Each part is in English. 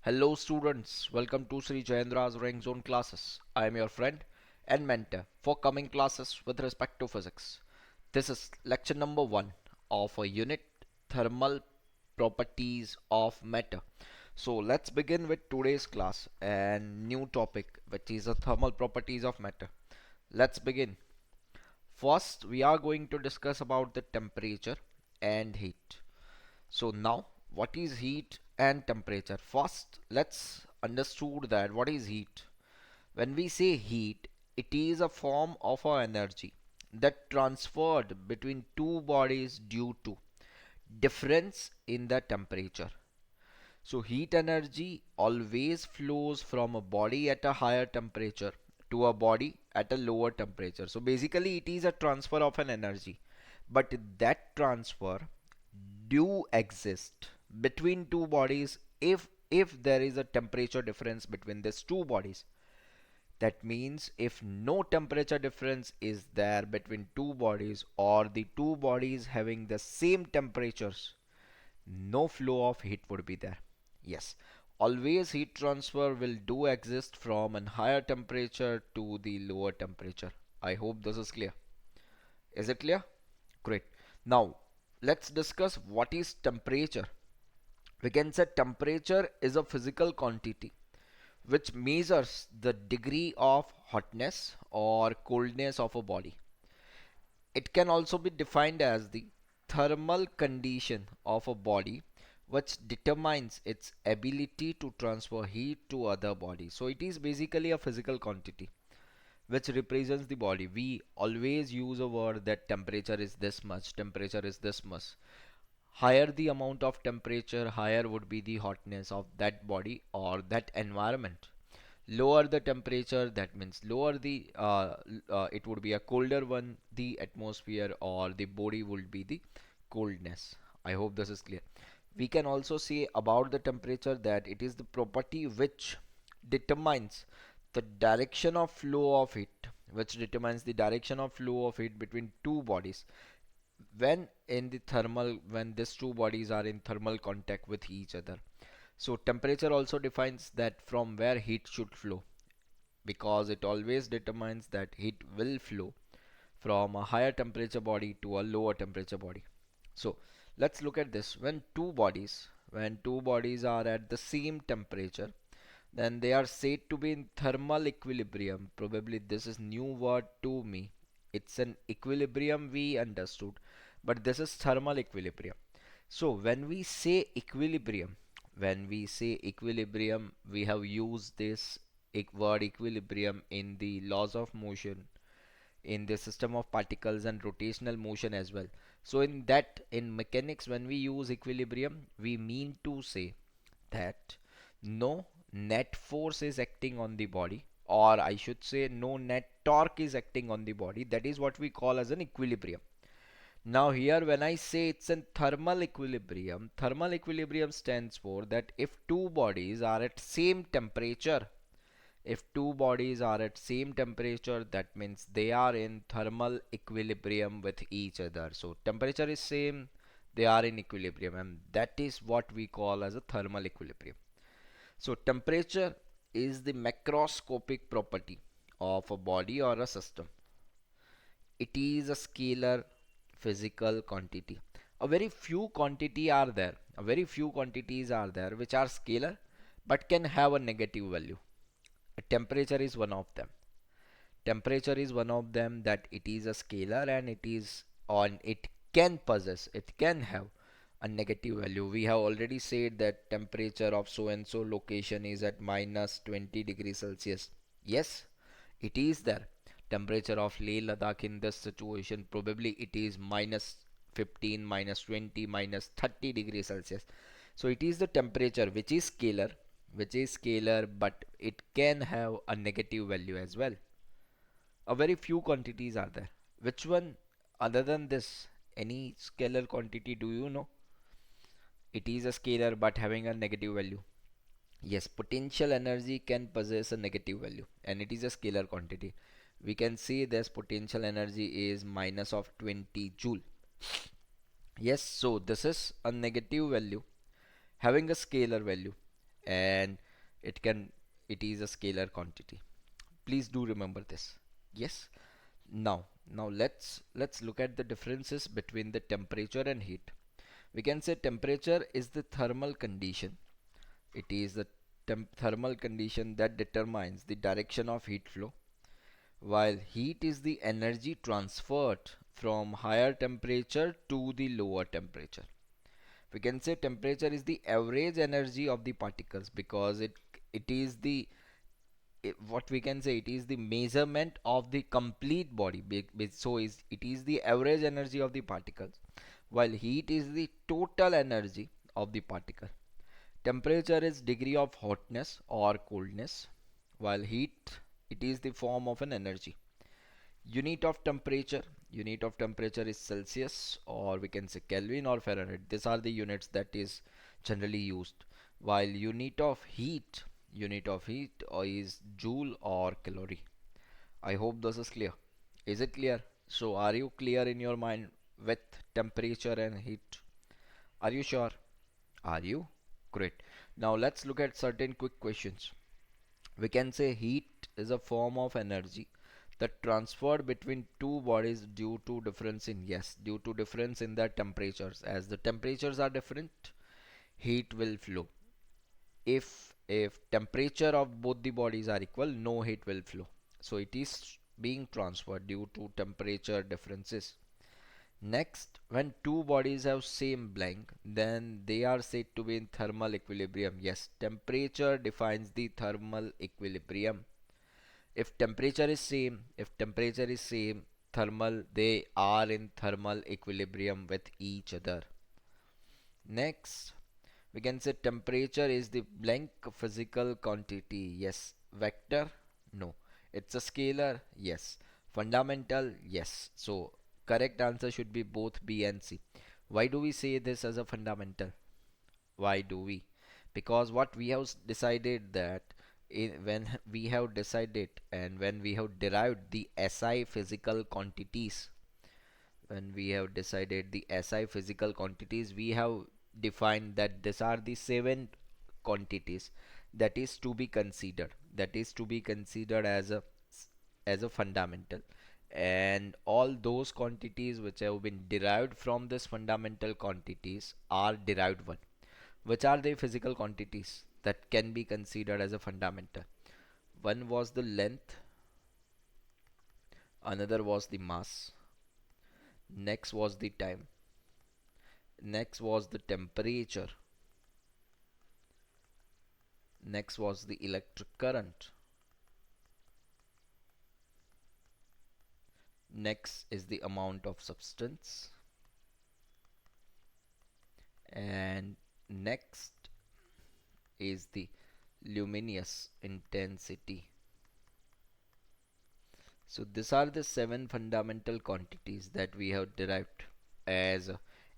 Hello students, welcome to Sri Jayendra's Ring Zone classes. I am your friend and mentor for coming classes with respect to physics. This is lecture number 1 of a unit thermal properties of matter. So let's begin with today's class and new topic which is the thermal properties of matter. Let's begin. First we are going to discuss about the temperature and heat. So now, what is heat and temperature? First, let's understood that what is heat. When we say heat, it is a form of our energy that transferred between two bodies due to difference in the temperature. So heat energy always flows from a body at a higher temperature to a body at a lower temperature. So basically it is a transfer of an energy. But that transfer do exist between two bodies if there is a temperature difference between these two bodies. That means if no temperature difference is there between two bodies or the two bodies having the same temperatures, no flow of heat would be there. Yes, always heat transfer will do exist from a higher temperature to the lower temperature. I hope this is clear. Is it clear? Great. Now let's discuss what is temperature. We can say temperature is a physical quantity which measures the degree of hotness or coldness of a body. It can also be defined as the thermal condition of a body which determines its ability to transfer heat to other bodies. So it is basically a physical quantity which represents the body. We always use a word that temperature is this much, temperature is this much. Higher the amount of temperature, higher would be the hotness of that body or that environment. Lower the temperature, that means lower the it would be a colder one, the atmosphere or the body would be the coldness. I hope this is clear. We can also say about the temperature that it is the property which determines the direction of flow of heat, which determines the direction of flow of heat between two bodies when these two bodies are in thermal contact with each other. So temperature also defines that from where heat should flow, because it always determines that heat will flow from a higher temperature body to a lower temperature body. So let's look at this. When two bodies are at the same temperature, then they are said to be in thermal equilibrium. Probably this is new word to me. It's an equilibrium we understood, but this is thermal equilibrium. So when we say equilibrium, we have used this word equilibrium in the laws of motion, in the system of particles and rotational motion as well. So in mechanics, when we use equilibrium, we mean to say that no net force is acting on the body, or I should say no net torque is acting on the body. That is what we call as an equilibrium. Now here when I say it's in thermal equilibrium stands for that if two bodies are at same temperature, that means they are in thermal equilibrium with each other. So temperature is same, they are in equilibrium, and that is what we call as a thermal equilibrium. So temperature is the macroscopic property of a body or a system. It is a scalar physical quantity. A very few quantities are there which are scalar but can have a negative value. Temperature is one of them. Temperature is one of them, that it is a scalar and it can have a negative value. We have already said that temperature of so and so location is at minus 20 degrees Celsius. Yes, it is there. Temperature of Leh Ladakh in this situation, probably it is minus 15, minus 20, minus 30 degrees Celsius. So it is the temperature which is scalar, but it can have a negative value as well. A very few quantities are there. Which one other than this? Any scalar quantity do you know? It is a scalar but having a negative value. Yes, potential energy can possess a negative value and it is a scalar quantity. We can see this potential energy is minus of 20 joule. Yes, so this is a negative value having a scalar value. and it can it is a scalar quantity. Please do remember this. Yes. Now let's look at the differences between the temperature and heat. We can say temperature is the thermal condition. It is the thermal condition that determines the direction of heat flow, while heat is the energy transferred from higher temperature to the lower temperature. We can say temperature is the average energy of the particles because it is the what we can say, it is the measurement of the complete body. So is it is the average energy of the particles, while heat is the total energy of the particle. Temperature is degree of hotness or coldness, while heat, it is the form of an energy. Unit of temperature, unit of temperature is Celsius, or we can say Kelvin or Fahrenheit. These are the units that is generally used. While unit of heat is joule or calorie. I hope this is clear. Is it clear? So are you clear in your mind with temperature and heat? Are you sure? Are you? Great. Now let's look at certain quick questions. We can say heat is a form of energy that transferred between two bodies due to difference in, yes, due to difference in their temperatures. As the temperatures are different, heat will flow. If temperature of both the bodies are equal, no heat will flow. So it is being transferred due to temperature differences. Next, when two bodies have same blank, then they are said to be in thermal equilibrium. Yes, temperature defines the thermal equilibrium. If temperature is same, thermal, they are in thermal equilibrium with each other. Next, we can say temperature is the blank physical quantity. Yes. Vector? No. It's a scalar? Yes. Fundamental? Yes. So correct answer should be both B and C. Why do we say this as a fundamental? Why do we? Because what we have decided that when we have decided and when we have derived the SI physical quantities, when we have decided the SI physical quantities, we have defined that these are the seven quantities that is to be considered. That is to be considered as a fundamental. And all those quantities which have been derived from this fundamental quantities are derived one. Which are the physical quantities that can be considered as a fundamental? One was the length, another was the mass, next was the time, next was the temperature, next was the electric current, next is the amount of substance, and next is the luminous intensity. So these are the seven fundamental quantities that we have derived as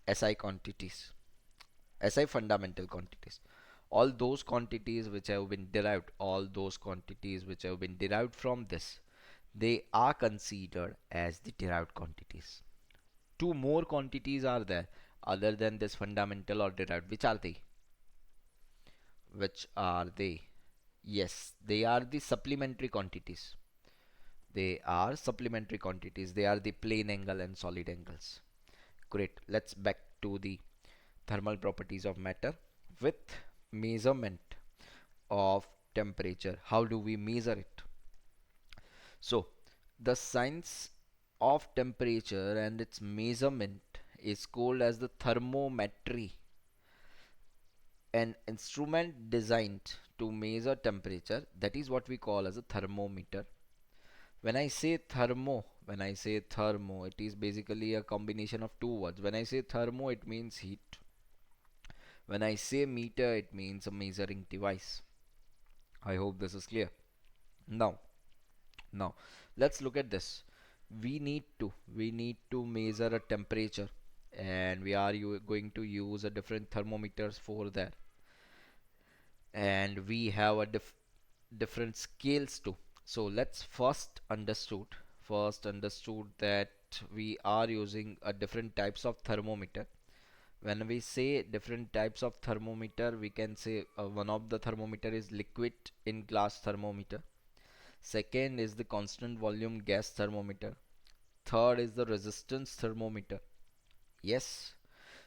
SI quantities, SI fundamental quantities. All those quantities which have been derived, all those quantities which have been derived from this, they are considered as the derived quantities. Two more quantities are there other than this fundamental or derived. Which are they? Which are they? Yes, they are the supplementary quantities. They are supplementary quantities. They are the plane angle and solid angles. Great. Let's back to the thermal properties of matter with measurement of temperature. How do we measure it? So, the science of temperature and its measurement is called as the thermometry, an instrument designed to measure temperature. That is what we call as a thermometer. When I say thermo, it is basically a combination of two words. When I say thermo, it means heat. When I say meter, it means a measuring device. I hope this is clear. Now, now let's look at this. We need to measure a temperature, and we are going to use a different thermometers for that. And we have a different scales too. So let's first understood that we are using a different types of thermometer. When we say different types of thermometer, we can say one of the thermometer is liquid in glass thermometer. Second is the constant volume gas thermometer. Third is the resistance thermometer. Yes.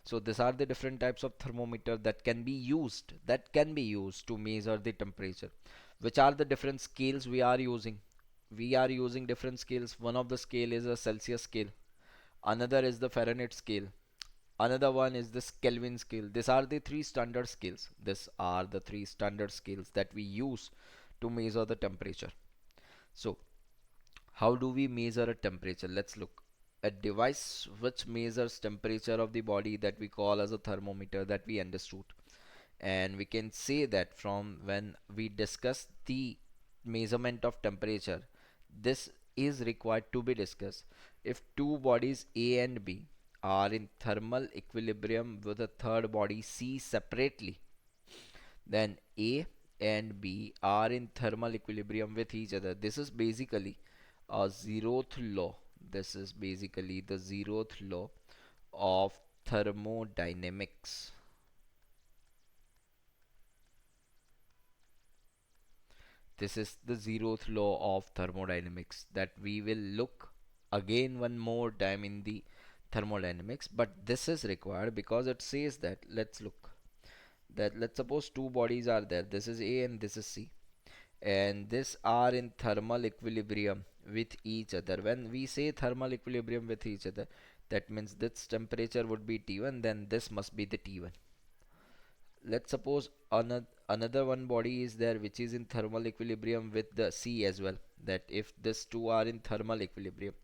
So these are the different types of thermometer that can be used to measure the temperature. Which are the different scales we are using? We are using different scales. One of the scale is a Celsius scale. Another is the Fahrenheit scale. Another one is this Kelvin scale. These are the three standard scales. These are the three standard scales that we use to measure the temperature. So how do we measure a temperature? Let's look. A device which measures temperature of the body that we call as a thermometer that we understood. And we can say that from when we discuss the measurement of temperature, this is required to be discussed. If two bodies A and B are in thermal equilibrium with a third body C separately, then A and B are in thermal equilibrium with each other. This is basically a zeroth law. This is basically the zeroth law of thermodynamics. This is the zeroth law of thermodynamics that we will look again one more time in the thermodynamics, but this is required because it says that, let's look, that let's suppose two bodies are there. This is A and this is C, and this are in thermal equilibrium with each other. When we say thermal equilibrium with each other, that means this temperature would be T1, then this must be the T1. Let's suppose another one body is there which is in thermal equilibrium with the C as well. That if these two are in thermal equilibrium,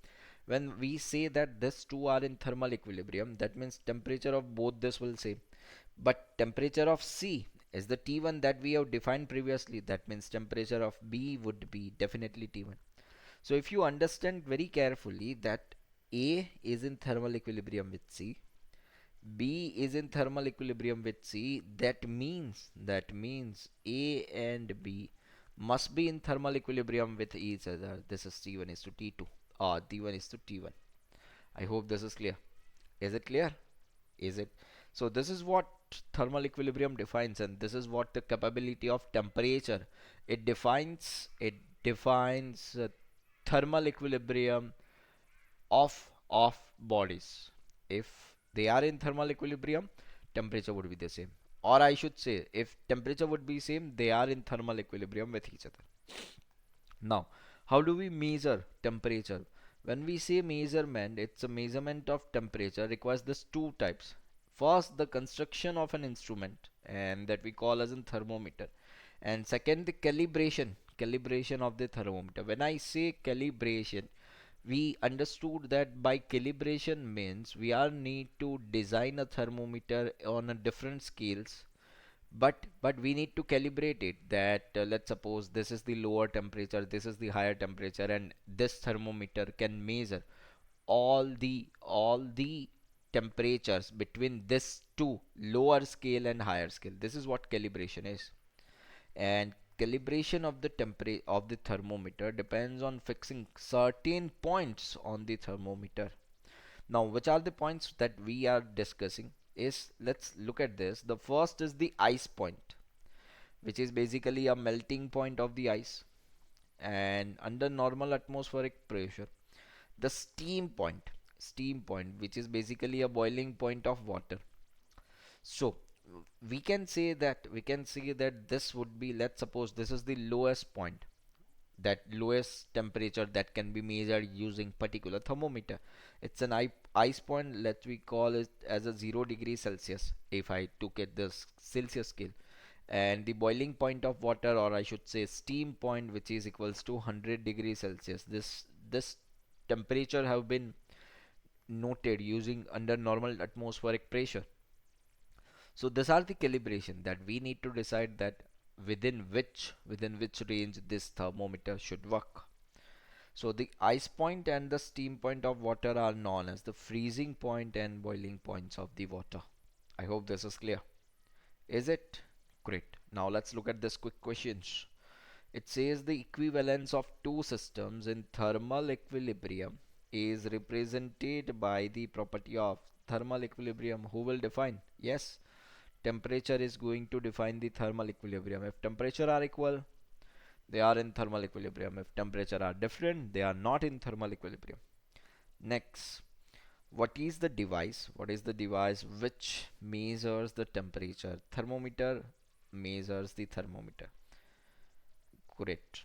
when we say that these two are in thermal equilibrium, that means temperature of both this will same, but temperature of C is the T1 that we have defined previously. That means temperature of B would be definitely T1. So if you understand very carefully that A is in thermal equilibrium with C, B is in thermal equilibrium with C, that means A and B must be in thermal equilibrium with each other. This is T1 is to T2 or T1 is to T1. I hope this is clear. Is it clear? Is it? So this is what thermal equilibrium defines, and this is what the capability of temperature. It defines thermal equilibrium of bodies. If they are in thermal equilibrium, temperature would be the same, or I should say if temperature would be same, they are in thermal equilibrium with each other. Now, how do we measure temperature? When we say measurement, it's a measurement of temperature requires this two types. First, the construction of an instrument, and that we call as a thermometer. And second, the calibration of the thermometer. When I say calibration, we understood that by calibration means we are need to design a thermometer on a different scales, but we need to calibrate it that let's suppose this is the lower temperature, this is the higher temperature, and this thermometer can measure all the temperatures between this two lower scale and higher scale. This is what calibration is. And calibration of the temperature of the thermometer depends on fixing certain points on the thermometer. Now, which are the points that we are discussing is, let's look at this. The first is the ice point, which is basically a melting point of the ice and under normal atmospheric pressure. The steam point, which is basically a boiling point of water. So we can say that this would be, let's suppose this is the lowest point, that lowest temperature that can be measured using particular thermometer. It's an ice point. Let we call it as a 0 degree Celsius if I took it this Celsius scale. And the boiling point of water, or I should say steam point, which is equals to 100 degrees Celsius. This temperature have been noted using under normal atmospheric pressure. So these are the calibration that we need to decide that within which range this thermometer should work. So the ice point and the steam point of water are known as the freezing point and boiling points of the water. I hope this is clear. Is it? Great. Now let's look at this quick questions. It says the equivalence of two systems in thermal equilibrium is represented by the property of thermal equilibrium. Who will define? Yes, temperature is going to define the thermal equilibrium. If temperature are equal, they are in thermal equilibrium. If temperature are different, they are not in thermal equilibrium. Next, what is the device? What is the device which measures the temperature? Thermometer measures the thermometer. Great.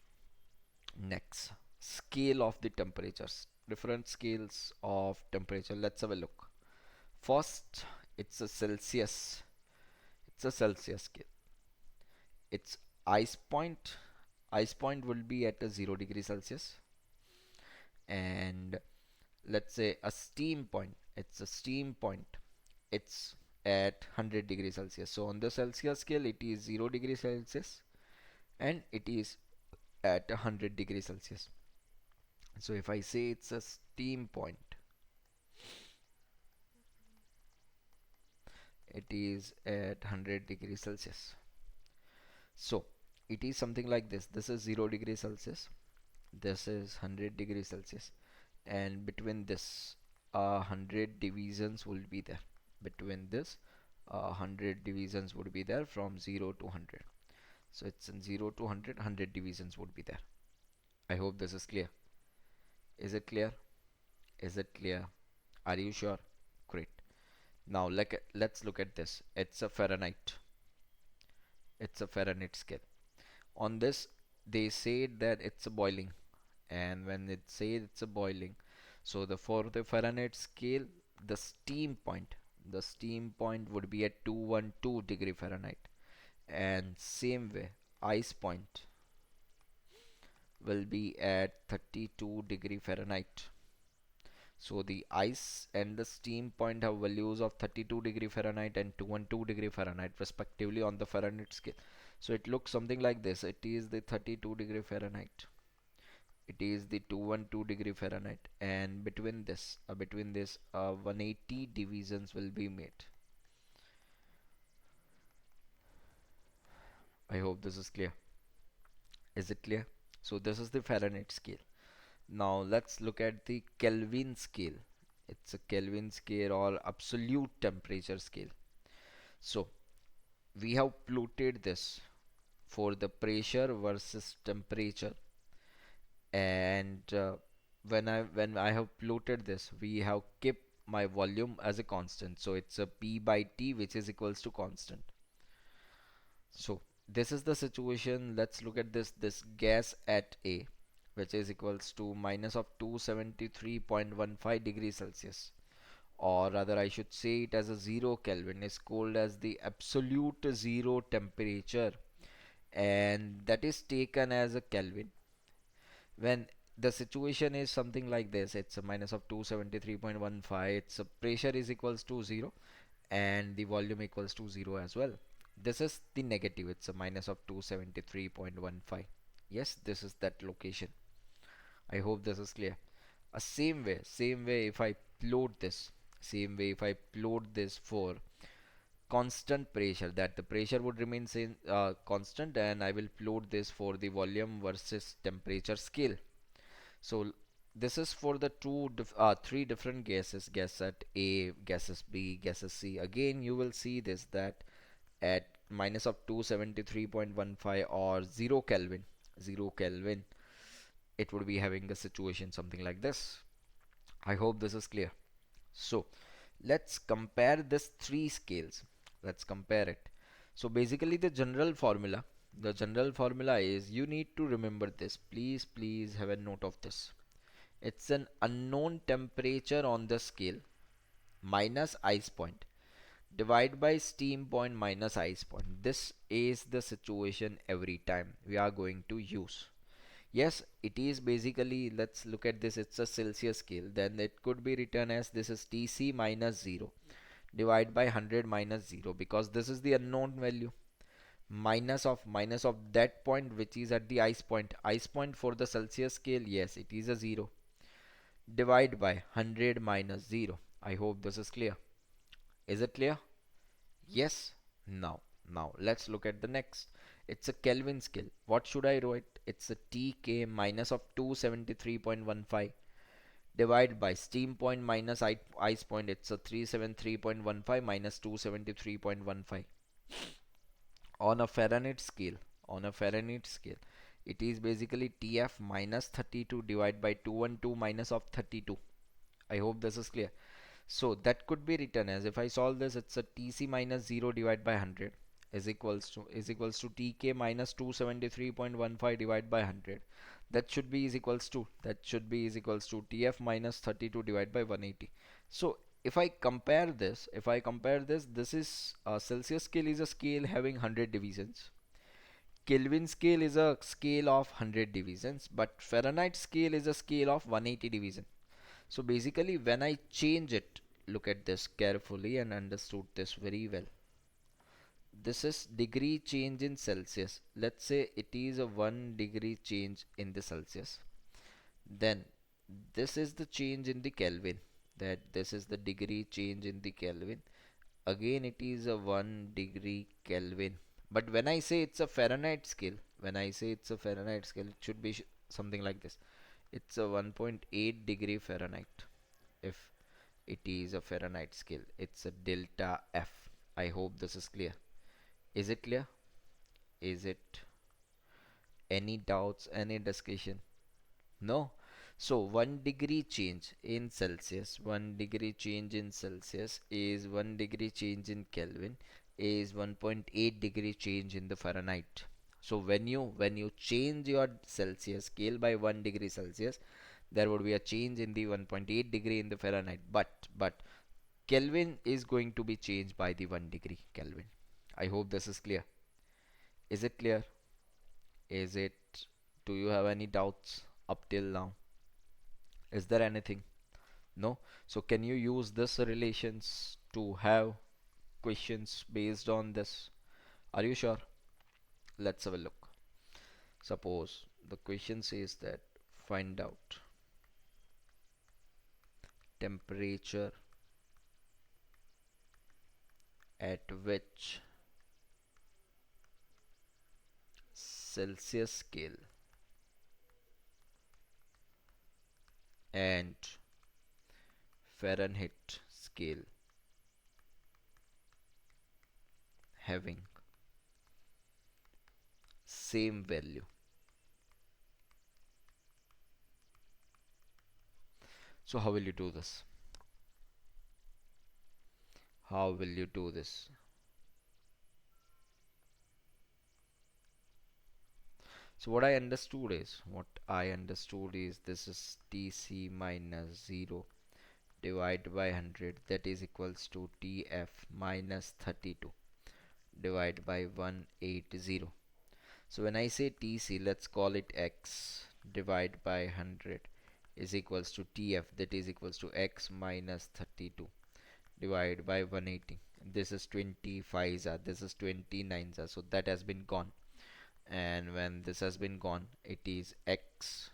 Next, scale of the temperatures. Different scales of temperature. Let's have a look. First, it's a Celsius. It's a Celsius scale. It's ice point. Ice point will be at a 0 degree Celsius. And let's say a steam point. It's a steam point. It's at 100 degrees Celsius. So on the Celsius scale, it is 0 degrees Celsius and it is at 100 degrees Celsius. So if I say it's a steam point, it is at 100 degrees Celsius. So it is something like this. This is 0 degrees Celsius. This is 100 degrees Celsius. And between this, 100 divisions will be there. Between this, 100 divisions would be there from 0 to 100. So it's in 0 to 100, 100 divisions would be there. I hope this is clear. Is it clear? Is it clear? Are you sure? Great. Now let's look at this. It's a Fahrenheit. It's a Fahrenheit scale. On this, they say that it's a boiling, and when it says it's a boiling, so the for the Fahrenheit scale, the steam point would be at 212 degree Fahrenheit, and same way, ice point will be at 32 degree Fahrenheit. So the ice and the steam point have values of 32 degree Fahrenheit and 212 degree Fahrenheit respectively on the Fahrenheit scale. So it looks something like this. It is the 32 degree Fahrenheit. It is the 212 degree Fahrenheit, and between this 180 divisions will be made. I hope this is clear. Is it clear? So this is the Fahrenheit scale. Now let's look at the Kelvin scale. It's a Kelvin scale or absolute temperature scale. So we have plotted this for the pressure versus temperature, and when I have plotted this, we have kept my volume as a constant. So it's a P by T, which is equals to constant. So this is the situation. Let's look at this gas at A, which is equals to minus of 273.15 degrees Celsius, or rather I should say it as a 0 Kelvin, is called as the absolute zero temperature, and that is taken as a Kelvin. When the situation is something like this, it's a minus of 273.15, its a pressure is equals to 0 and the volume equals to 0 as well. This is the negative, it's a minus of 273.15. Yes, this is that location. I hope this is clear. A same way if I plot this, same way if I plot this for constant pressure, that the pressure would remain same constant, and I will plot this for the volume versus temperature scale. So this is for the three different gases, gas at A, gases B, gases C. Again you will see this, that at minus of 273.15 or 0 Kelvin, 0 Kelvin, it would be having a situation something like this. I hope this is clear. So let's compare this three scales. Let's compare it. So basically the general formula is, you need to remember this. Please have a note of this. It's an unknown temperature on the scale minus ice point divide by steam point minus ice point. This is the situation every time we are going to use. Yes, it is basically, let's look at this, it's a Celsius scale. Then it could be written as, this is Tc minus 0 divide by 100 minus 0, because this is the unknown value. Minus of that point which is at the ice point. Ice point for the Celsius scale, yes, it is a 0. Divide by 100 minus 0. I hope this is clear. Is it clear? Yes. Now let's look at the next. It's a Kelvin scale. What should I write? It's a TK minus of 273.15 divide by steam point minus ice point. It's a 373.15 minus 273.15. On a Fahrenheit scale, it is basically TF minus 32 divided by 212 minus of 32. I hope this is clear. So that could be written as, if I solve this, it's a Tc minus 0 divided by 100 is equals to Tk minus 273.15 divided by 100. That should be is equals to Tf minus 32 divided by 180. So if I compare this, this is Celsius scale is a scale having 100 divisions. Kelvin scale is a scale of 100 divisions, but Fahrenheit scale is a scale of 180 divisions. So basically, when I change it, look at this carefully and understood this very well. This is degree change in Celsius. Let's say it is a 1 degree change in the Celsius. Then this is the change in the Kelvin. That this is the degree change in the Kelvin. Again, it is a 1 degree Kelvin. But when I say it's a Fahrenheit scale, it should be something like this. It's a 1.8 degree Fahrenheit. If it is a Fahrenheit scale, it's a delta F. I hope this is clear. Is it clear? Is it any doubts, any discussion? No? So 1 degree change in Celsius, 1 degree change in Celsius is 1 degree change in Kelvin is 1.8 degree change in the Fahrenheit. So when you change your Celsius scale by 1 degree Celsius, there would be a change in the 1.8 degree in the Fahrenheit. But Kelvin is going to be changed by the 1 degree Kelvin. I hope this is clear. Is it clear? Is it? Do you have any doubts up till now? Is there anything? No? So can you use this relations to have questions based on this? Are you sure? Let's have a look. Suppose the question says that find out temperature at which Celsius scale and Fahrenheit scale having same value. So how will you do this? How will you do this? So what I understood is this is Tc minus 0 divided by 100, that is equals to Tf minus 32 divided by 180. So when I say Tc, let's call it x, divide by 100 is equals to Tf, that is equals to x minus 32 divided by 180. This is 25s, this is 29s, so that has been gone. And when this has been gone, it is x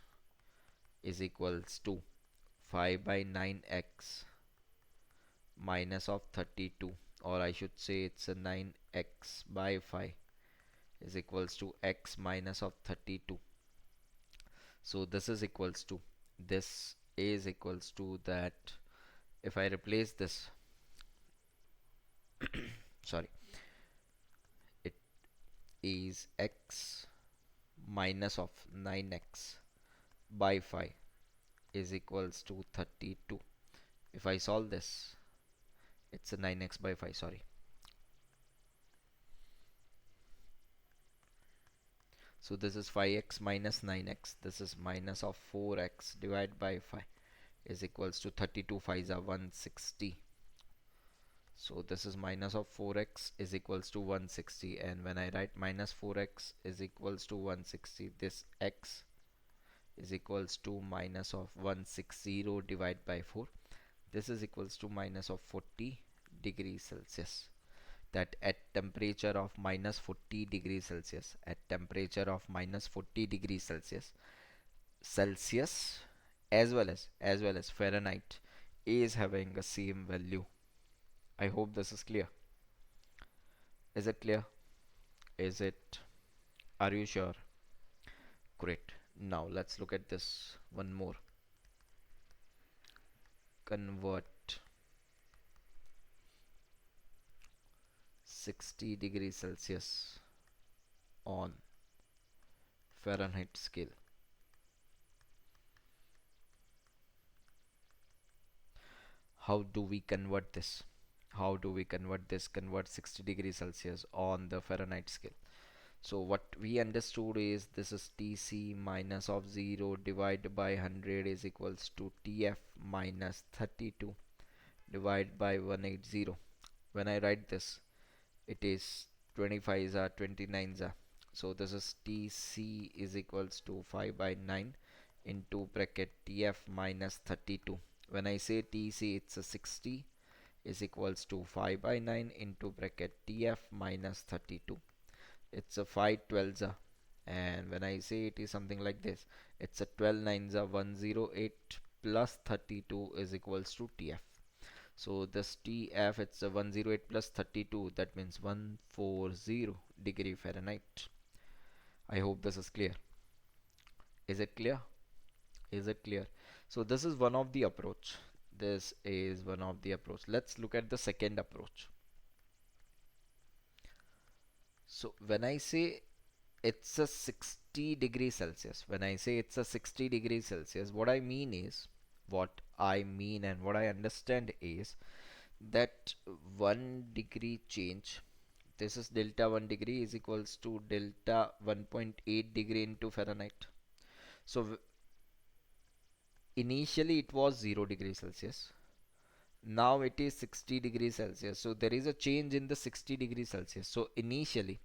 is equals to 5 by 9x minus of 32, or I should say it's a 9x by 5 is equals to x minus of 32. So this is equals to that. If I replace this, sorry, it is x minus of 9x by 5 is equals to 32. If I solve this, it's a 9x by 5, sorry. So this is 5x minus 9x. This is minus of 4x divided by 5 is equals to 32 5s are 160. So this is minus of 4x is equals to 160, and when I write minus 4x is equals to 160, this x is equals to minus of 160 divided by 4. This is equals to minus of 40 degrees Celsius. That at temperature of minus 40 degrees Celsius, Celsius as well as Fahrenheit is having the same value. I hope this is clear. Is it clear? Is it? Are you sure? Great. Now let's look at this one more. convert 60 degrees Celsius on Fahrenheit scale. How do we convert this? How do we convert this? Convert 60 degrees Celsius on the Fahrenheit scale. So what we understood is this is Tc minus of 0 divided by 100 is equals to Tf minus 32 divided by 180. When I write this, it is 25s are 29s are. So this is Tc is equals to 5 by 9 into bracket Tf minus 32. When I say Tc, it's a 60 is equals to 5 by 9 into bracket Tf minus 32. It's a 5 12s are. And when I say it is something like this, it's a 12 9s are 108 plus 32 is equals to Tf. So this Tf, it's a 108 plus 32, that means 140 degree Fahrenheit. I hope this is clear. Is it clear? Is it clear? So this is one of the approach. This is one of the approach. Let's look at the second approach. So when I say it's a 60 degrees Celsius, when I say it's a 60 degrees Celsius, what I mean and what I understand is that 1 degree change, this is delta 1 degree is equals to delta 1.8 degree into Fahrenheit. So initially it was 0 degrees Celsius. Now it is 60 degrees Celsius. So there is a change in the 60 degrees Celsius. So initially,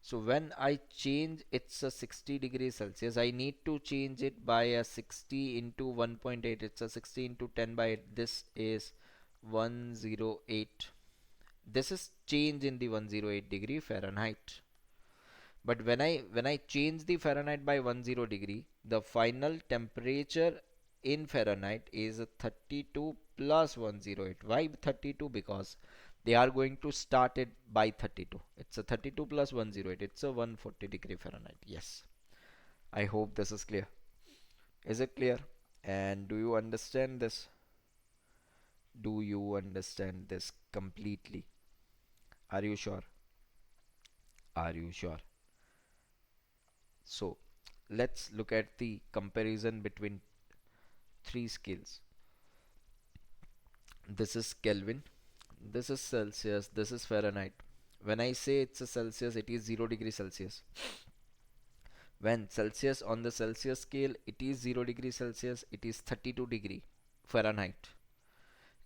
so when I change it's a 60 degrees Celsius, I need to change it by a 60 into 1.8. It's a 60 into 10 by 8. This is 108. This is change in the 108 degree Fahrenheit. But when I change the Fahrenheit by 10 degree, the final temperature in Fahrenheit is 32 plus 108. Why 32? Because they are going to start it by 32. It's a 32 plus 108. It's a 140 degree Fahrenheit. Yes. I hope this is clear. Is it clear? And do you understand this? Do you understand this completely? Are you sure? Are you sure? So let's look at the comparison between three scales. This is Kelvin, this is Celsius, this is Fahrenheit. When I say it's a Celsius, it is 0 degree Celsius. When Celsius on the Celsius scale, it is 0 degree Celsius, it is 32 degree Fahrenheit.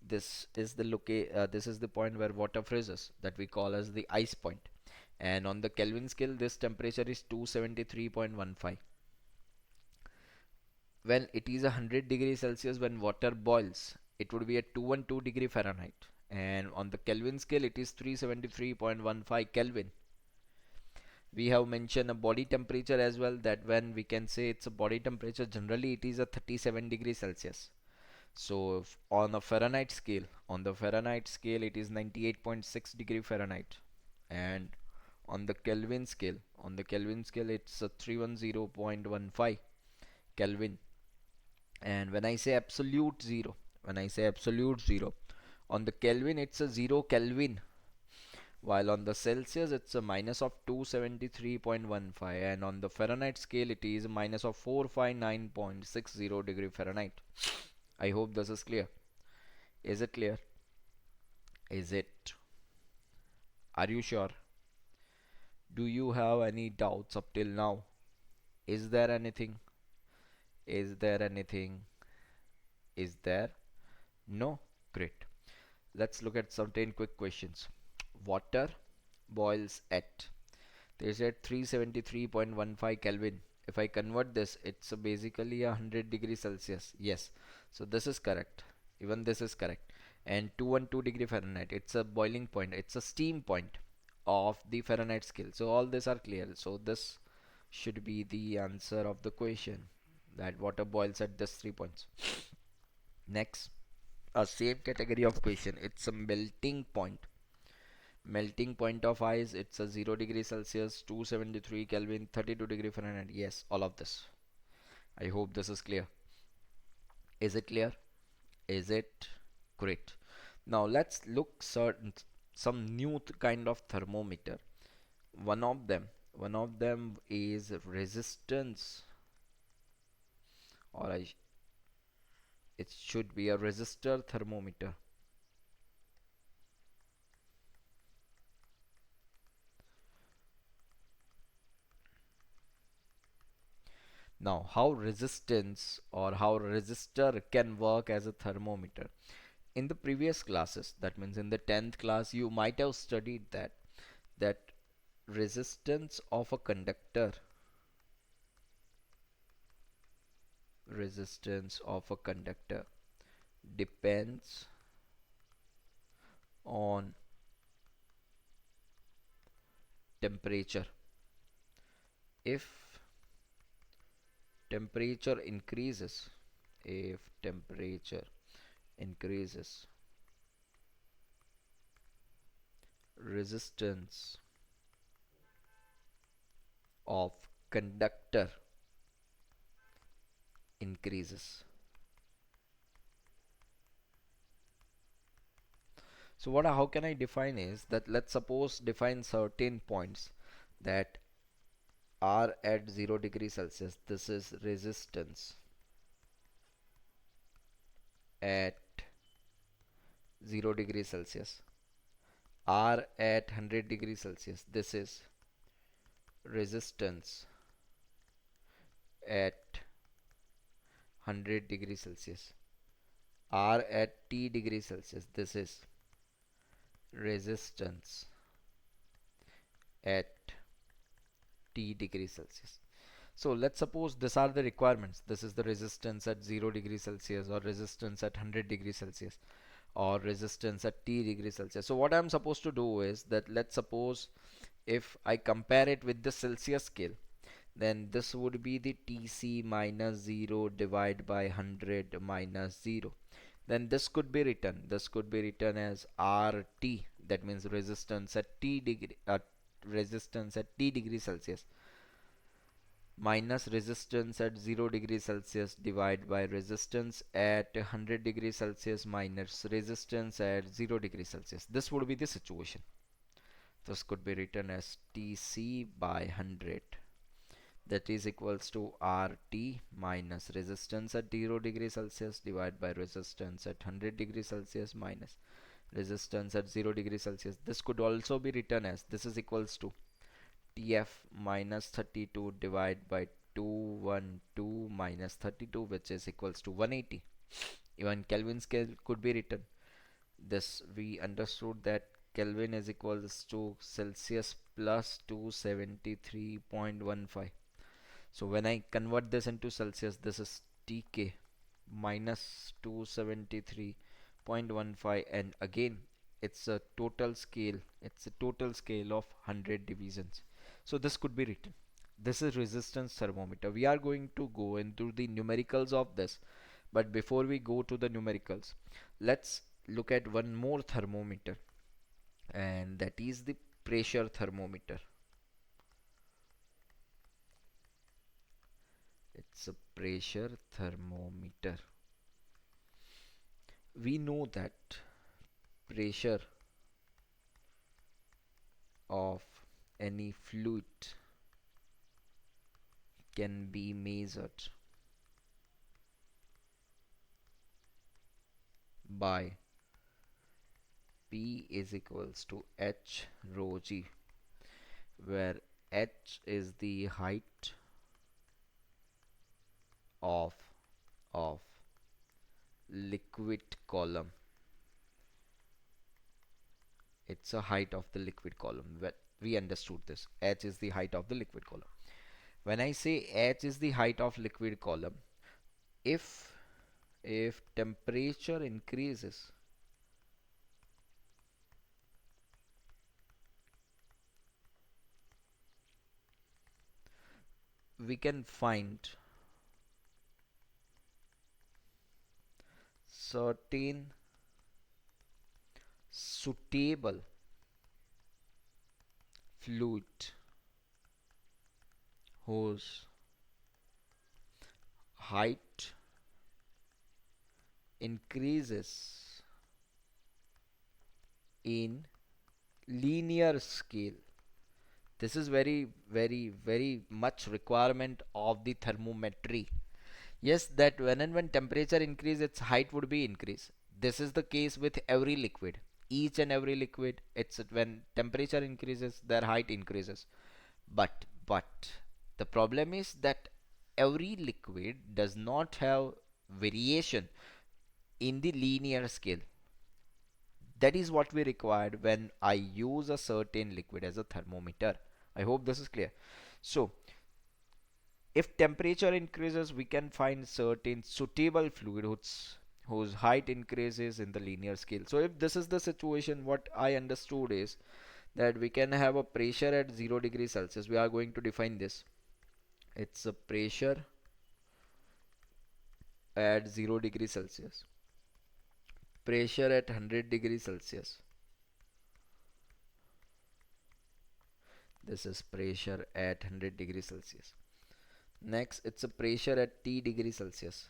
This is the point where water freezes, that we call as the ice point. And on the Kelvin scale, this temperature is 273.15. When it is 100 degrees Celsius, when water boils, it would be at 212 degree Fahrenheit. And on the Kelvin scale, it is 373.15 Kelvin. We have mentioned a body temperature as well, that when we can say it's a body temperature, generally it is a 37 degrees Celsius. So on a Fahrenheit scale, it is 98.6 degree Fahrenheit. And on the Kelvin scale, it's a 310.15 Kelvin. And when I say absolute zero, on the Kelvin it's a 0 Kelvin, while on the Celsius it's a minus of 273.15, and on the Fahrenheit scale it is a minus of 459.60 degree Fahrenheit. I hope this is clear. Is it clear? Is it? Are you sure? Do you have any doubts up till now? Is there anything? Is there anything? Is there? No? Great. Let's look at certain quick questions. Water boils at, they said 373.15 Kelvin. If I convert this, it's basically 100 degrees Celsius. Yes. So this is correct. Even this is correct. And 212 degree Fahrenheit. It's a boiling point. It's a steam point of the Fahrenheit scale. So all these are clear. So this should be the answer of the question, that water boils at this 3 points. Next, a same category of question. It's a melting point. Melting point of ice, it's a 0 degree Celsius, 273 Kelvin, 32 degree Fahrenheit. Yes, all of this. I hope this is clear. Is it clear? Is it? Great. Now let's look certain some new kind of thermometer. One of them is resistance, or it should be a resistor thermometer. Now, how resistance or how resistor can work as a thermometer? In the previous classes, that means in the 10th class, you might have studied that resistance of a conductor, resistance of a conductor depends on temperature. If temperature increases, if temperature increases, resistance of conductor increases. So what how can I define is that, let's suppose define certain points that are at 0 degree Celsius. This is resistance at 0 degree Celsius. R at 100 degree Celsius. This is resistance at 100 degree Celsius. R at T degree Celsius. This is resistance at T degree Celsius. So let's suppose these are the requirements. This is the resistance at 0 degree Celsius, or resistance at 100 degree Celsius, or resistance at T degree Celsius. So what I'm supposed to do is that, let's suppose if I compare it with the Celsius scale, then this would be the Tc minus 0 divided by 100 minus 0. Then this could be written as RT, that means resistance at T degree Celsius, minus resistance at 0 degree Celsius divided by resistance at 100 degree Celsius minus resistance at 0 degree Celsius. This would be the situation. This could be written as Tc by 100, that is equals to RT minus resistance at 0 degree Celsius divided by resistance at 100 degree Celsius minus resistance at 0 degree Celsius. This could also be written as, this is equals to TF minus 32 divided by 212 minus 32, which is equals to 180. Even Kelvin scale could be written. This we understood that Kelvin is equals to Celsius plus 273.15. So when I convert this into Celsius, this is TK minus 273.15, and again it's a total scale, it's a total scale of 100 divisions. So this could be written. This is resistance thermometer. We are going to go into the numericals of this, but before we go to the numericals, let's look at one more thermometer, and that is the pressure thermometer. It's a pressure thermometer. We know that pressure of any fluid can be measured by P is equals to H rho G, where H is the height of of liquid column. It's a height of the liquid column. We understood this. H is the height of the liquid column. When I say H is the height of liquid column, if temperature increases, we can find certain suitable fluid whose height increases in linear scale. This is very, very, very much requirement of the thermometry. Yes, that when and when temperature increase, its height would be increase. This is the case with every liquid. Each and every liquid, it's when temperature increases, their height increases. But the problem is that every liquid does not have variation in the linear scale. That is what we required when I use a certain liquid as a thermometer. I hope this is clear. So if temperature increases, we can find certain suitable fluid whose height increases in the linear scale. So if this is the situation, what I understood is that we can have a pressure at 0 degrees Celsius. We are going to define this. It's a pressure at 0 degrees Celsius, pressure at 100 degrees Celsius. This is pressure at 100 degrees Celsius. Next, it's a pressure at T degrees Celsius.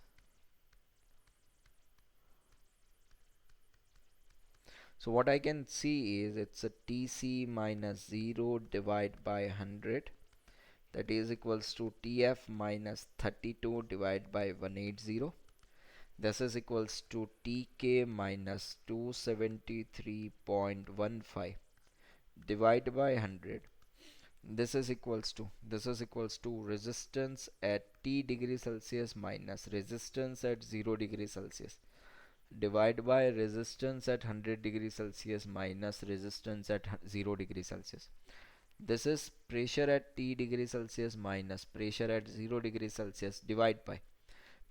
So what I can see is it's a Tc minus 0 divided by 100, that is equals to Tf minus 32 divided by 180. This is equals to Tk minus 273.15 divided by 100. This is equals to resistance at T degree Celsius minus resistance at 0 degree Celsius divide by resistance at 100 degree Celsius minus resistance at 0 degree Celsius. This is pressure at T degree Celsius minus pressure at 0 degree Celsius divide by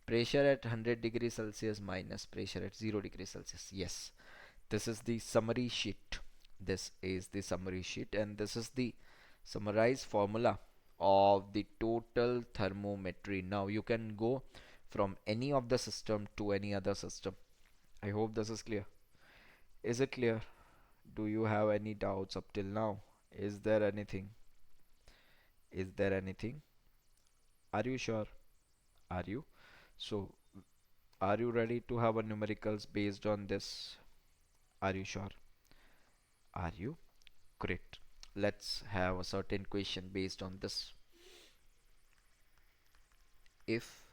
pressure at 100 degree Celsius minus pressure at 0 degree Celsius. Yes, this is the summary sheet. This is the summary sheet, and this is the summarized formula of the total thermometry. Now you can go from any of the system to any other system. I hope this is clear. Is it clear? Do you have any doubts up till now? Is there anything? Is there anything? Are you sure? Are you? So, are you ready to have a numericals based on this? Are you sure? Are you? Great. Let's have a certain question based on this. If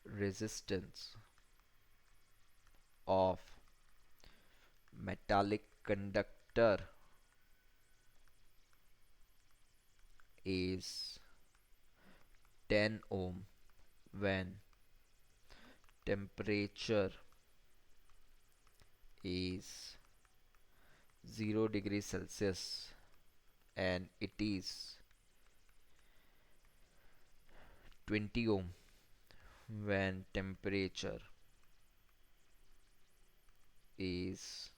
resistance of metallic conductor is 10 ohm when temperature is 0 degrees Celsius and it is 20 ohm when temperature is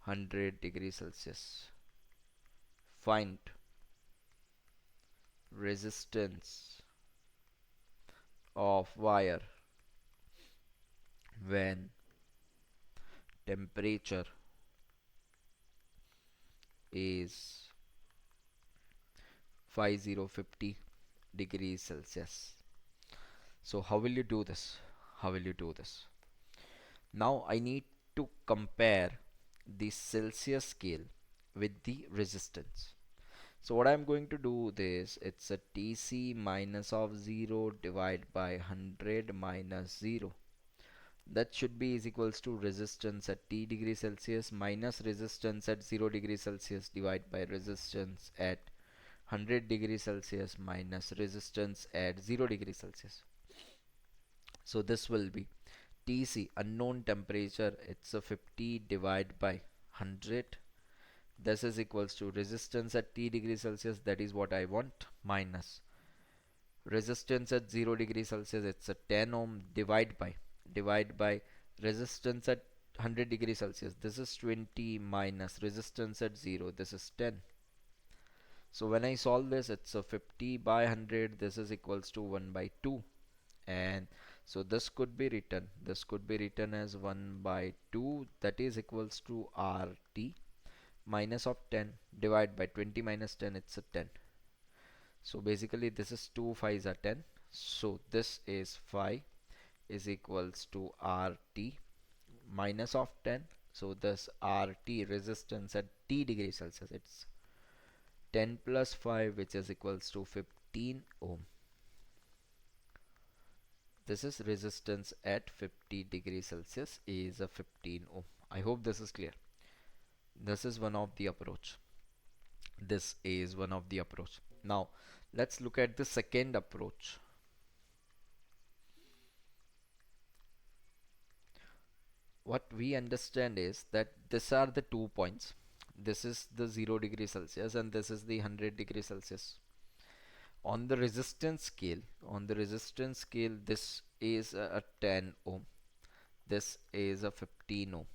100 degrees Celsius. Find resistance of wire when temperature is 50 degrees Celsius. So how will you do this? How will you do this? Now I need to compare the Celsius scale with the resistance. So what I'm going to do this, it's a Tc minus of 0 divided by 100 minus 0. That should be is equals to resistance at T degree Celsius minus resistance at 0 degree Celsius divided by resistance at 100 degree Celsius minus resistance at 0 degree Celsius. So this will be Tc unknown temperature, it's a 50 divided by 100. This is equals to resistance at T degree Celsius, that is what I want, minus resistance at 0 degree Celsius, it's a 10 ohm divide by resistance at 100 degree Celsius, this is 20 minus resistance at 0, this is 10. So when I solve this, it's a 50 by 100, this is equals to 1 by 2. And so this could be written as 1 by 2, that is equals to RT minus of 10 divided by 20 minus 10, it's a 10. So basically this is 2 5s are 10, so this is 5 is equals to RT minus of 10. So this RT resistance at T degree Celsius, it's 10 plus 5, which is equals to 15 ohm. This is resistance at 50 degrees Celsius is a 15 ohm. I hope this is clear. This is one of the approach. This is one of the approach. Now let's look at the second approach. What we understand is that these are the 2 points. This is the 0 degree Celsius and this is the 100 degree Celsius. On the resistance scale, this is a 10 ohm. This is a 15 ohm.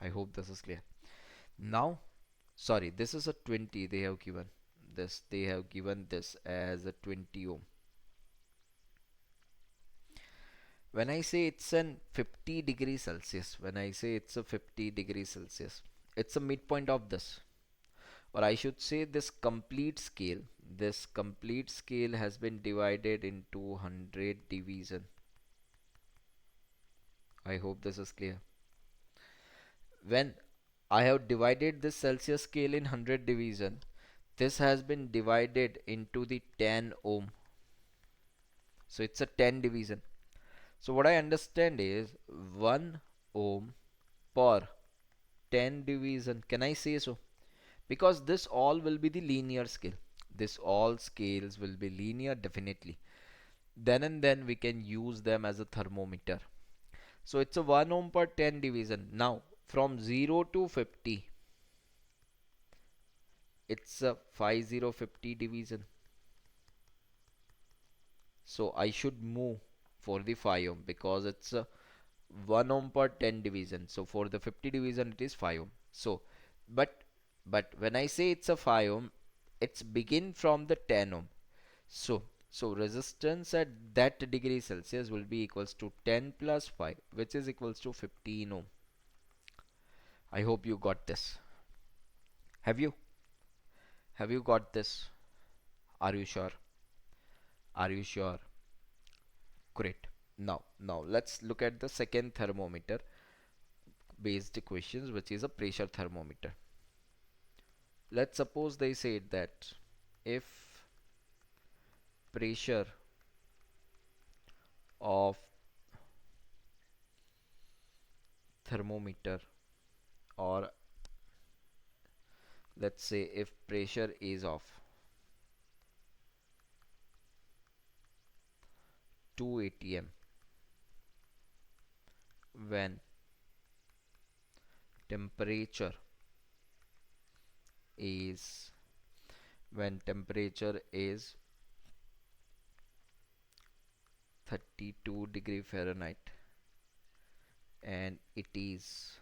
I hope this is clear. Now, sorry, this is a 20 they have given. They have given this as a 20 ohm. When I say it's an 50 degrees Celsius, when I say it's a 50 degrees Celsius, it's a midpoint of this. Or I should say this complete scale has been divided into 100 division. I hope this is clear. When I have divided this Celsius scale in 100 division, this has been divided into the 10 ohm. So it's a 10 division. So what I understand is 1 ohm per 10 division. Can I say so? Because this all will be the linear scale. This all scales will be linear definitely. Then and then we can use them as a thermometer. So it's a 1 ohm per 10 division. Now from 0 to 50, it's a 50 division. So I should move for the 5 ohm because it's a 1 ohm per 10 division. So for the 50 division it is 5 ohm. So but when I say it's a 5 ohm, it's begin from the 10 ohm. So resistance at that degree Celsius will be equals to 10 plus 5, which is equals to 15 ohm. I hope you got this. Have you? Have you got this? Are you sure? Are you sure? Great. Now let's look at the second thermometer based questions, which is a pressure thermometer. Let's suppose they said that if pressure of thermometer, or let's say if pressure is of 2 atm when temperature is when temperature is 32 degree Fahrenheit and it is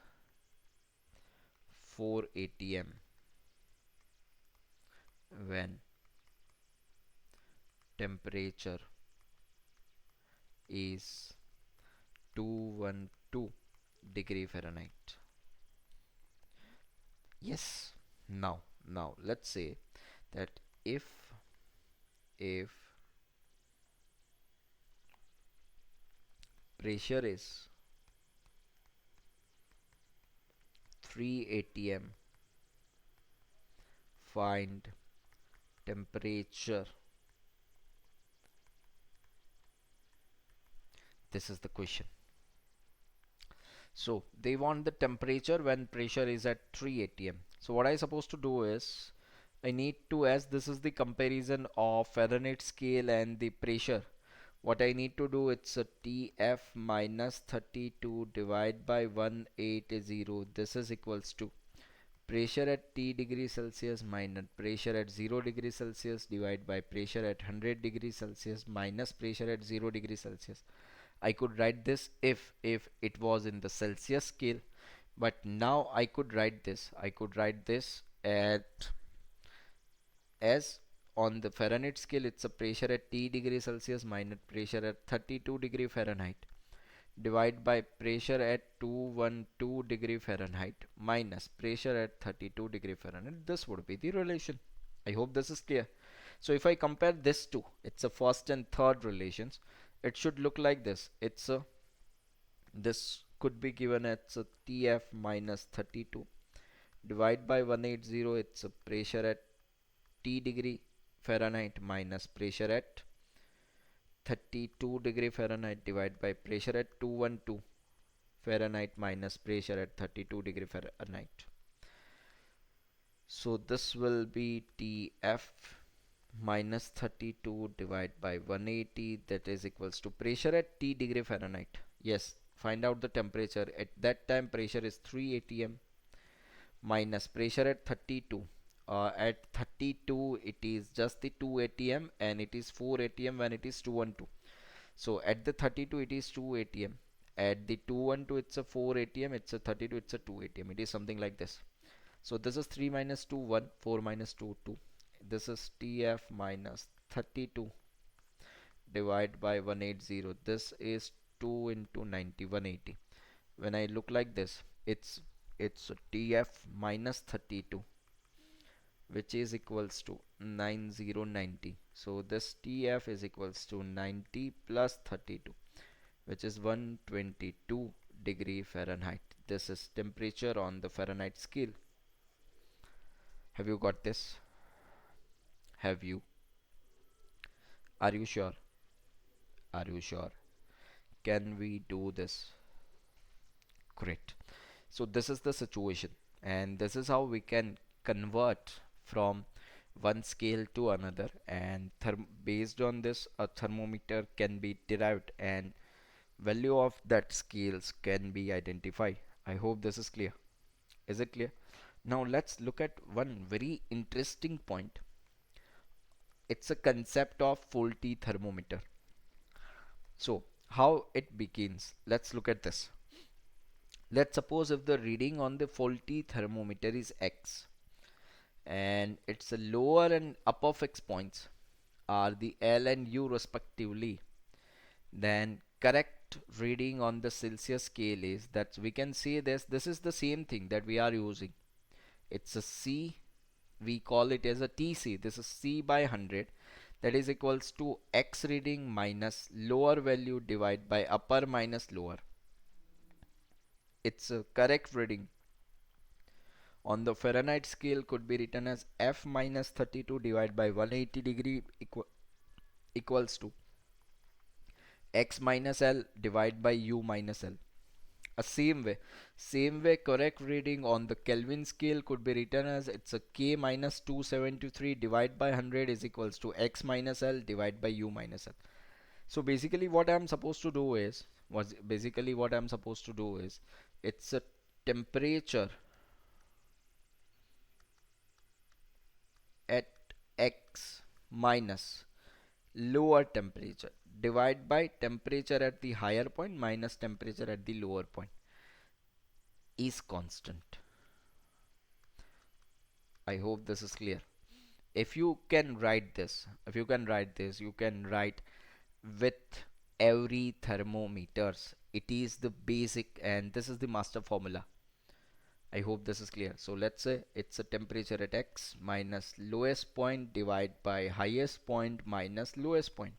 4 atm when temperature is 212 degree Fahrenheit. Yes. Now let's say that if pressure is 3 atm, find temperature. This is the question. So they want the temperature when pressure is at 3 atm. So what I supposed to do is I need to, as this is the comparison of Fahrenheit scale and the pressure, what I need to do, it's a TF minus 32 divided by 180. This is equals to pressure at T degree Celsius minus pressure at 0 degree Celsius divided by pressure at 100 degree Celsius minus pressure at 0 degree Celsius. I could write this if it was in the Celsius scale, but now I could write this. I could write this at, as on the Fahrenheit scale, it's a pressure at T degree Celsius minus pressure at 32 degree Fahrenheit divided by pressure at 212 degree Fahrenheit minus pressure at 32 degree Fahrenheit. This would be the relation. I hope this is clear. So if I compare this two, it's a first and third relations. it should look like this. This could be given as a TF minus 32 divide by 180. It's a pressure at T degree Fahrenheit minus pressure at 32 degree Fahrenheit divide by pressure at 212 Fahrenheit minus pressure at 32 degree Fahrenheit. So this will be TF minus 32 divided by 180, that is equals to pressure at T degree Fahrenheit. Yes, find out the temperature. At that time pressure is 3 atm minus pressure at 32. At 32 it is just the 2 atm and it is 4 atm when it is 212. So at the 32 it is 2 atm. At the 212 it's a 4 atm, it's a 32, it's a 2 atm. It is something like this. So this is 3 minus 2 1, 4 minus 2 2. This is TF minus 32 divided by 180. This is 2 into 90, 180. When I look like this, it's TF minus 32, which is equals to 9090. So this TF is equals to 90 plus 32, which is 122 degree Fahrenheit. This is temperature on the Fahrenheit scale. Have you got this? Have you? Are you sure? Are you sure? Can we do this? Great. So this is the situation, and this is how we can convert from one scale to another, and based on this a thermometer can be derived and value of that scales can be identified. I hope this is clear. Is it clear? Now let's look at one very interesting point. It's a concept of faulty thermometer. So how it begins, let's look at this. Let's suppose if the reading on the faulty thermometer is X and its lower and upper fixed points are the L and U respectively, then correct reading on the Celsius scale is that we can say this is the same thing that we are using. It's a C, we call it as a TC. This is C by 100, that is equals to X reading minus lower value divided by upper minus lower. Its correct reading on the Fahrenheit scale could be written as F minus 32 divided by 180 degree equals to X minus L divided by U minus L. A same way correct reading on the Kelvin scale could be written as it's a K minus 273 divided by 100 is equals to X minus L divided by U minus L. So basically what I'm supposed to do is it's a temperature at X minus lower temperature divide by temperature at the higher point minus temperature at the lower point is constant. I hope this is clear. If you can write this, you can write with every thermometers. It is the basic and this is the master formula. I hope this is clear. So let's say it's a temperature at X minus lowest point divided by highest point minus lowest point.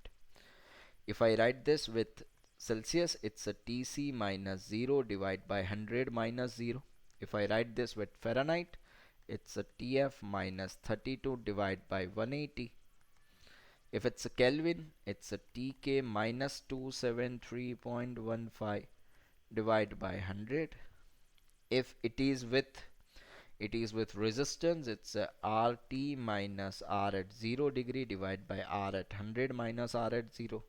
If I write this with Celsius, it's a TC minus 0 divided by 100 minus 0. If I write this with Fahrenheit, it's a TF minus 32 divided by 180. If it's a Kelvin, it's a TK minus 273.15 divided by 100. If it is with resistance, it's a RT minus R at 0 degree divided by R at 100 minus R at 0.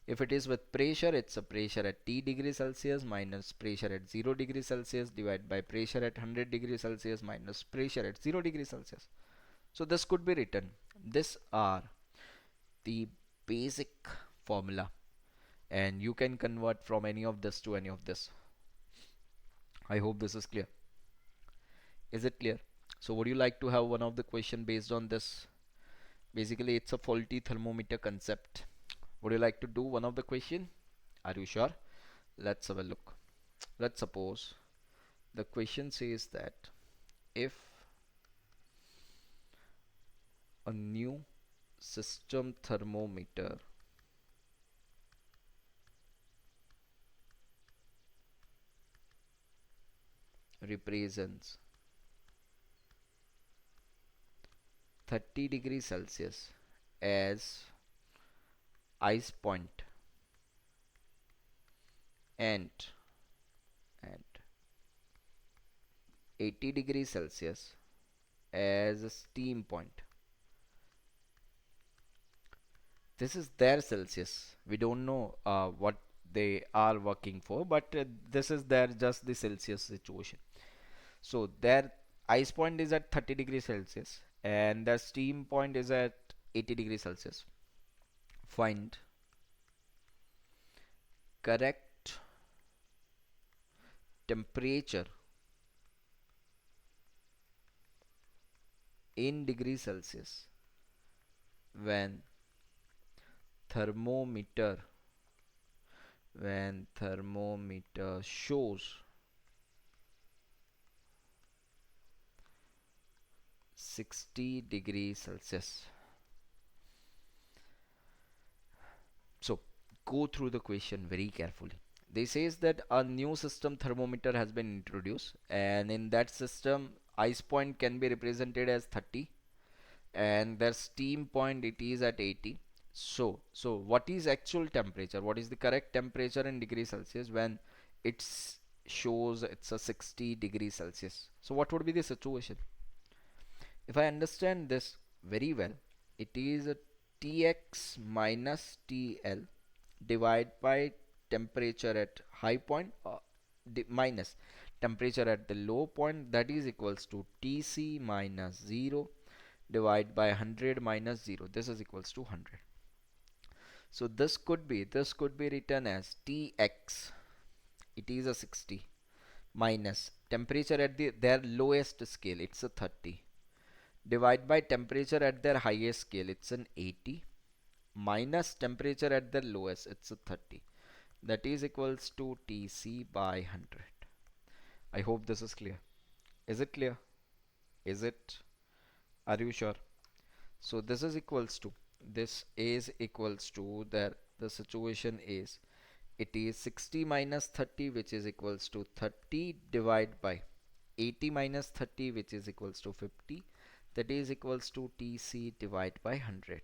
If it is with pressure, it's a pressure at T degree Celsius minus pressure at 0 degree Celsius divided by pressure at 100 degree Celsius minus pressure at 0 degree Celsius. So this could be written. These are the basic formula and you can convert from any of this to any of this. I hope this is clear. Is it clear? So would you like to have one of the question based on this? Basically it's a faulty thermometer concept. Would you like to do one of the question? Are you sure? Let's have a look. Let's suppose the question says that if a new system thermometer represents 30 degrees Celsius as ice point and and 80 degrees Celsius as a steam point. This is their Celsius. We don't know what they are working for, but this is their just the Celsius situation. So their ice point is at 30 degrees Celsius and their steam point is at 80 degrees Celsius. Find correct temperature in degrees Celsius when thermometer thermometer shows 60 degrees Celsius. So go through the question very carefully. They says that a new system thermometer has been introduced and in that system ice point can be represented as 30 and their steam point it is at 80. So what is actual temperature? What is the correct temperature in degrees Celsius when it's shows it's a 60 degrees Celsius? So what would be the situation? If I understand this very well, it is a Tx minus TL divided by temperature at high point minus temperature at the low point, that is equals to Tc minus 0 divided by 100 minus 0. This is equals to 100. So this could be written as Tx, it is a 60, minus temperature at their lowest scale, it's a 30, divide by temperature at their highest scale, it's an 80, minus temperature at their lowest, it's a 30. That is equals to Tc by 100. I hope this is clear. Is it clear? Is it? Are you sure? So this is equals to the situation is it is 60 minus 30 which is equals to 30 divided by 80 minus 30 which is equals to 50, that is equals to Tc divided by 100.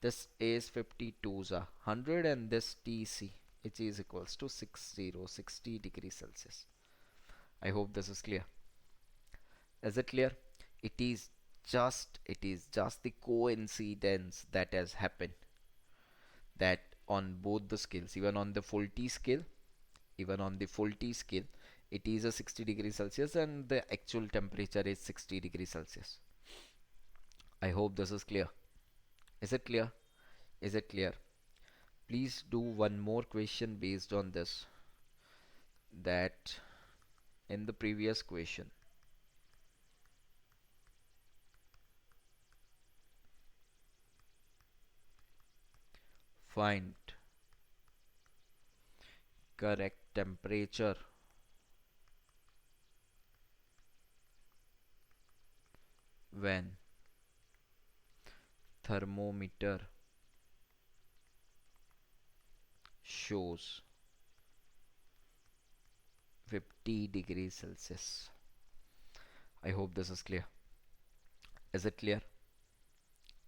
This is 52s are 100 and this Tc which is equals to 60 degrees Celsius. I hope this is clear. Is it clear? It is just the coincidence that has happened that on both the scales, even on the full T scale, it is a 60 degrees Celsius and the actual temperature is 60 degrees Celsius. I hope this is clear. Is it clear? Is it clear? Please do one more question based on this, that in the previous question, find correct temperature when thermometer shows 50 degrees Celsius. I hope this is clear. Is it clear?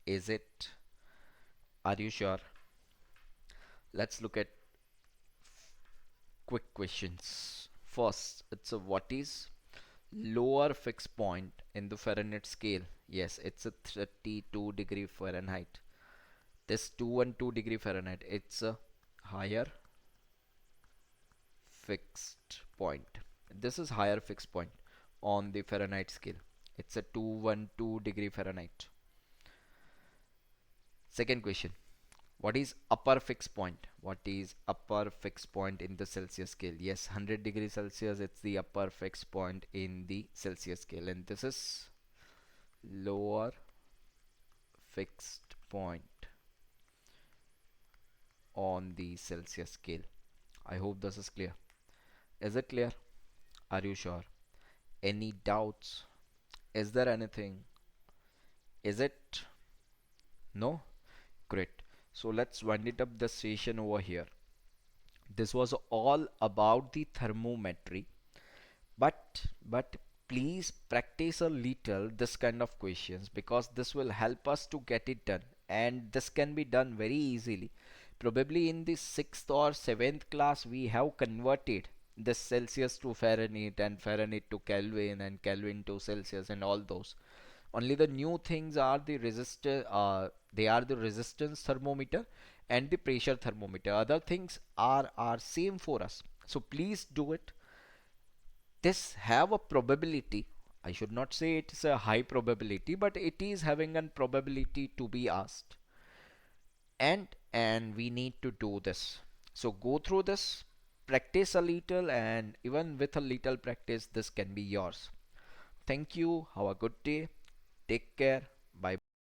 Is it? Are you sure? Let's look at quick questions. First, it's a what is lower fixed point in the Fahrenheit scale? Yes, it's a 32 degree Fahrenheit. This 212 degree Fahrenheit, it's a higher fixed point. This is higher fixed point on the Fahrenheit scale. It's a 212 degree Fahrenheit. Second question. What is upper fixed point? What is upper fixed point in the Celsius scale? Yes, 100 degrees Celsius, it's the upper fixed point in the Celsius scale. And this is lower fixed point on the Celsius scale. I hope this is clear. Is it clear? Are you sure? Any doubts? Is there anything? Is it? No? Great. So let's wind it up the session over here. This was all about the thermometry, But please practice a little this kind of questions, because this will help us to get it done, and this can be done very easily. Probably in the 6th or 7th class we have converted this Celsius to Fahrenheit and Fahrenheit to Kelvin and Kelvin to Celsius and all those. Only the new things are the resistor, they are the resistance thermometer and the pressure thermometer. Other things are same for us. So please do it. This have a probability. I should not say it's a high probability, but it is having a probability to be asked. And we need to do this. So go through this, practice a little, and even with a little practice, this can be yours. Thank you. Have a good day. Take care. Bye.